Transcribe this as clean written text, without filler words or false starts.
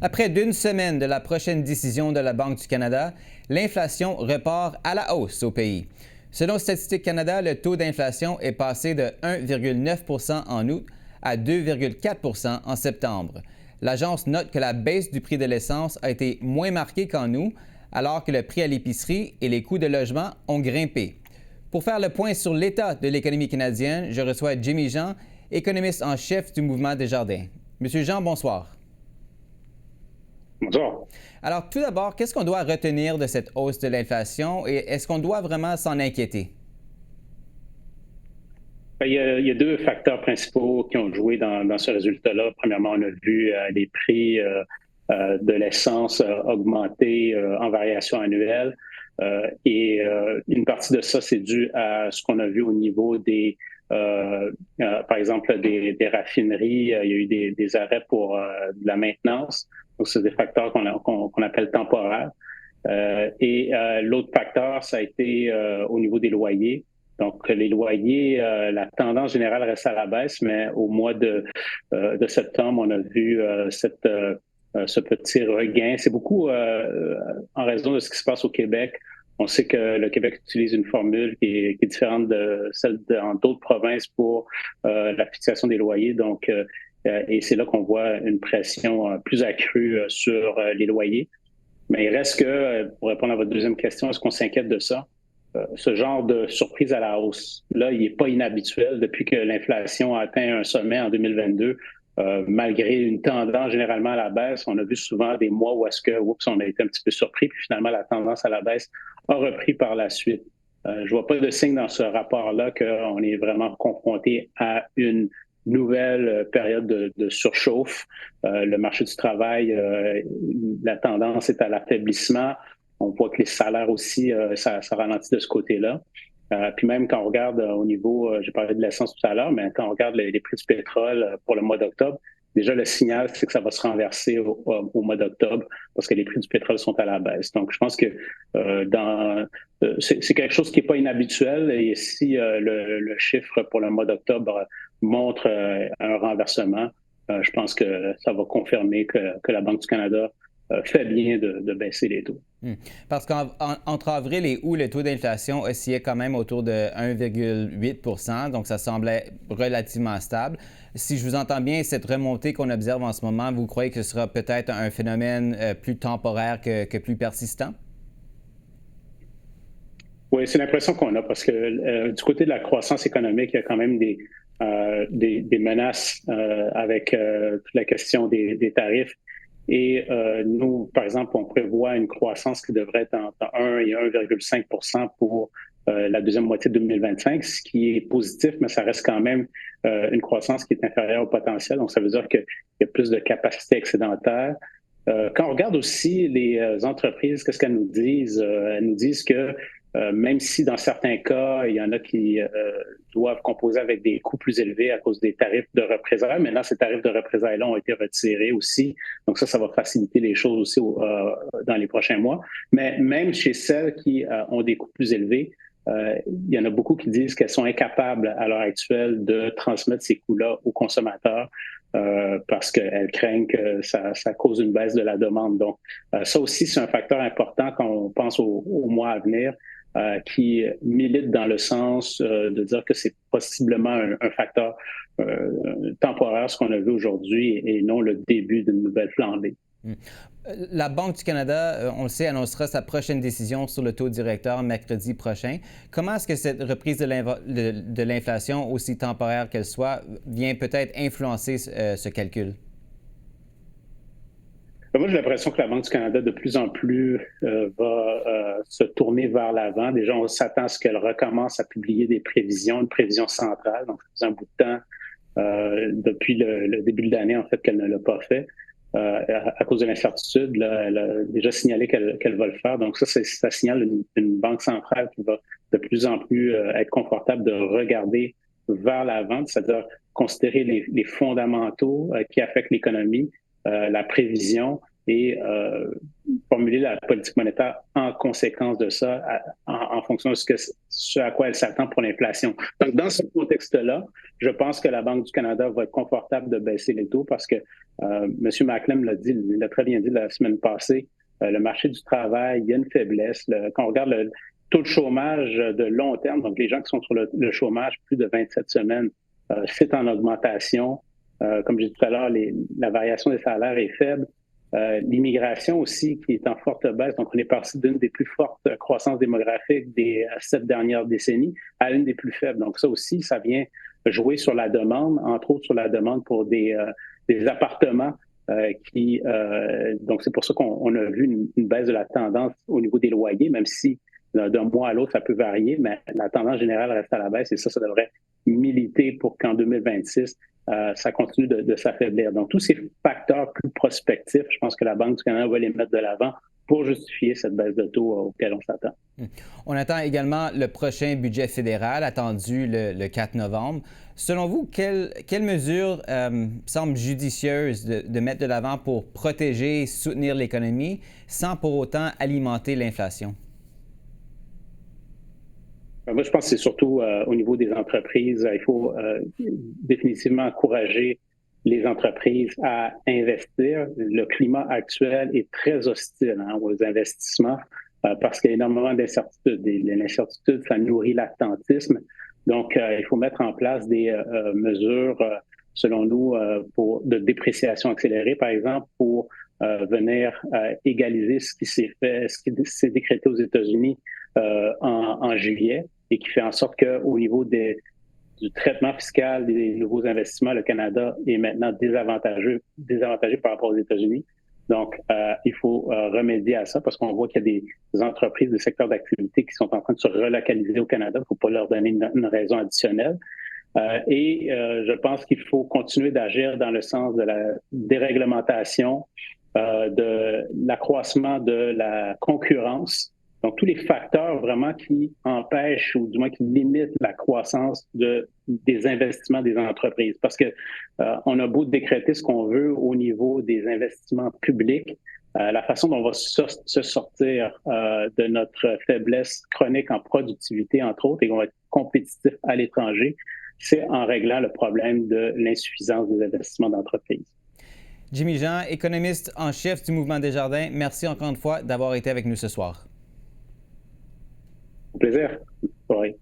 Après d'une semaine de la prochaine décision de la Banque du Canada, l'inflation repart à la hausse au pays. Selon Statistique Canada, le taux d'inflation est passé de 1,9 % en août à 2,4 % en septembre. L'agence note que la baisse du prix de l'essence a été moins marquée qu'en août, alors que le prix à l'épicerie et les coûts de logement ont grimpé. Pour faire le point sur l'état de l'économie canadienne, je reçois Jimmy Jean, économiste en chef du Mouvement Desjardins. Monsieur Jean, bonsoir. Bonjour. Alors, tout d'abord, qu'est-ce qu'on doit retenir de cette hausse de l'inflation et est-ce qu'on doit vraiment s'en inquiéter? Il y a deux facteurs principaux qui ont joué dans ce résultat-là. Premièrement, on a vu les prix de l'essence augmenter en variation annuelle. Et une partie de ça, c'est dû à ce qu'on a vu au niveau par exemple, des raffineries. Il y a eu des arrêts pour de la maintenance. Donc, c'est des facteurs qu'on appelle temporaires. Et l'autre facteur, ça a été au niveau des loyers. Donc, les loyers, la tendance générale reste à la baisse, mais au mois de septembre, on a vu ce petit regain. C'est beaucoup en raison de ce qui se passe au Québec. On sait que le Québec utilise une formule qui est différente de celle dans d'autres provinces pour la fixation des loyers. Donc, et c'est là qu'on voit une pression plus accrue sur les loyers. Mais il reste que, pour répondre à votre deuxième question, est-ce qu'on s'inquiète de ça? Ce genre de surprise à la hausse, là, il n'est pas inhabituel depuis que l'inflation a atteint un sommet en 2022. Malgré une tendance généralement à la baisse, on a vu souvent des mois où est-ce que, on a été un petit peu surpris, puis finalement, la tendance à la baisse a repris par la suite. Je ne vois pas de signe dans ce rapport-là qu'on est vraiment confronté à une nouvelle période de surchauffe. Le marché du travail, la tendance est à l'affaiblissement. On voit que les salaires aussi, ça ralentit de ce côté-là. Puis même quand on regarde au niveau, j'ai parlé de l'essence tout à l'heure, mais quand on regarde les prix du pétrole pour le mois d'octobre, déjà le signal, c'est que ça va se renverser au mois d'octobre parce que les prix du pétrole sont à la baisse. Donc, je pense que c'est quelque chose qui n'est pas inhabituel. Et si le chiffre pour le mois d'octobre montre un renversement, je pense que ça va confirmer que la Banque du Canada fait bien de baisser les taux. Parce qu'entre avril et août, le taux d'inflation oscillait quand même autour de 1,8 %, donc ça semblait relativement stable. Si je vous entends bien, cette remontée qu'on observe en ce moment, vous croyez que ce sera peut-être un phénomène plus temporaire que plus persistant? Oui, c'est l'impression qu'on a parce que du côté de la croissance économique, il y a quand même des menaces avec toute la question des tarifs. Et nous, par exemple, on prévoit une croissance qui devrait être entre 1 et 1,5 % pour la deuxième moitié de 2025, ce qui est positif, mais ça reste quand même une croissance qui est inférieure au potentiel. Donc, ça veut dire qu'il y a plus de capacité excédentaire. Quand on regarde aussi les entreprises, qu'est-ce qu'elles nous disent? Elles nous disent que même si dans certains cas, il y en a qui doivent composer avec des coûts plus élevés à cause des tarifs de représailles. Maintenant, ces tarifs de représailles-là ont été retirés aussi. Donc ça va faciliter les choses aussi dans les prochains mois. Mais même chez celles qui ont des coûts plus élevés, il y en a beaucoup qui disent qu'elles sont incapables à l'heure actuelle de transmettre ces coûts-là aux consommateurs parce qu'elles craignent que ça cause une baisse de la demande. Donc ça aussi, c'est un facteur important quand on pense aux mois à venir. Qui milite dans le sens de dire que c'est possiblement un facteur temporaire, ce qu'on a vu aujourd'hui, et non le début d'une nouvelle flambée. La Banque du Canada, on le sait, annoncera sa prochaine décision sur le taux directeur mercredi prochain. Comment est-ce que cette reprise de l'inflation, aussi temporaire qu'elle soit, vient peut-être influencer ce calcul? Moi, j'ai l'impression que la Banque du Canada, de plus en plus, va se tourner vers l'avant. Déjà, on s'attend à ce qu'elle recommence à publier des prévisions, une prévision centrale. Donc, ça faisait un bout de temps, depuis le début de l'année, en fait, qu'elle ne l'a pas fait. À cause de l'incertitude, elle a déjà signalé qu'elle va le faire. Donc, ça signale une banque centrale qui va de plus en plus être confortable de regarder vers l'avant, c'est-à-dire considérer les fondamentaux qui affectent l'économie, la prévision et formuler la politique monétaire en conséquence de ça, en fonction de ce ce à quoi elle s'attend pour l'inflation. Donc, dans ce contexte-là, je pense que la Banque du Canada va être confortable de baisser les taux parce que M. Macklem l'a très bien dit la semaine passée, le marché du travail, il y a une faiblesse. Quand on regarde le taux de chômage de long terme, donc les gens qui sont sur le chômage plus de 27 semaines, c'est en augmentation. Comme je disais tout à l'heure, la variation des salaires est faible. L'immigration aussi qui est en forte baisse. Donc, on est passé d'une des plus fortes croissances démographiques des 7 dernières décennies à une des plus faibles. Donc, ça aussi, ça vient jouer sur la demande, entre autres sur la demande pour des appartements donc, c'est pour ça qu'on a vu une baisse de la tendance au niveau des loyers, même si d'un mois à l'autre, ça peut varier, mais la tendance générale reste à la baisse et ça devrait militer pour qu'en 2026, ça continue de s'affaiblir. Donc, tous ces facteurs plus prospectifs, je pense que la Banque du Canada va les mettre de l'avant pour justifier cette baisse de taux auquel on s'attend. On attend également le prochain budget fédéral attendu le 4 novembre. Selon vous, quelles mesures semblent judicieuses de mettre de l'avant pour protéger et soutenir l'économie sans pour autant alimenter l'inflation? Moi, je pense que c'est surtout au niveau des entreprises. Il faut définitivement encourager les entreprises à investir. Le climat actuel est très hostile aux investissements parce qu'il y a énormément d'incertitudes. Et l'incertitude, ça nourrit l'attentisme. Donc, il faut mettre en place des mesures, selon nous, de dépréciation accélérée, par exemple, pour venir égaliser ce qui s'est fait, ce qui s'est décrété aux États-Unis en juillet et qui fait en sorte qu'au niveau du traitement fiscal des nouveaux investissements, le Canada est maintenant désavantagé par rapport aux États-Unis. Donc, il faut remédier à ça parce qu'on voit qu'il y a des entreprises, des secteurs d'activité qui sont en train de se relocaliser au Canada. Il ne faut pas leur donner une raison additionnelle. Je pense qu'il faut continuer d'agir dans le sens de la déréglementation, de l'accroissement de la concurrence. Donc, tous les facteurs vraiment qui empêchent ou du moins qui limitent la croissance des investissements des entreprises. Parce que on a beau décréter ce qu'on veut au niveau des investissements publics, la façon dont on va se sortir de notre faiblesse chronique en productivité, entre autres, et qu'on va être compétitif à l'étranger, c'est en réglant le problème de l'insuffisance des investissements d'entreprise. Jimmy Jean, économiste en chef du Mouvement Desjardins, merci encore une fois d'avoir été avec nous ce soir. Au plaisir. Oui.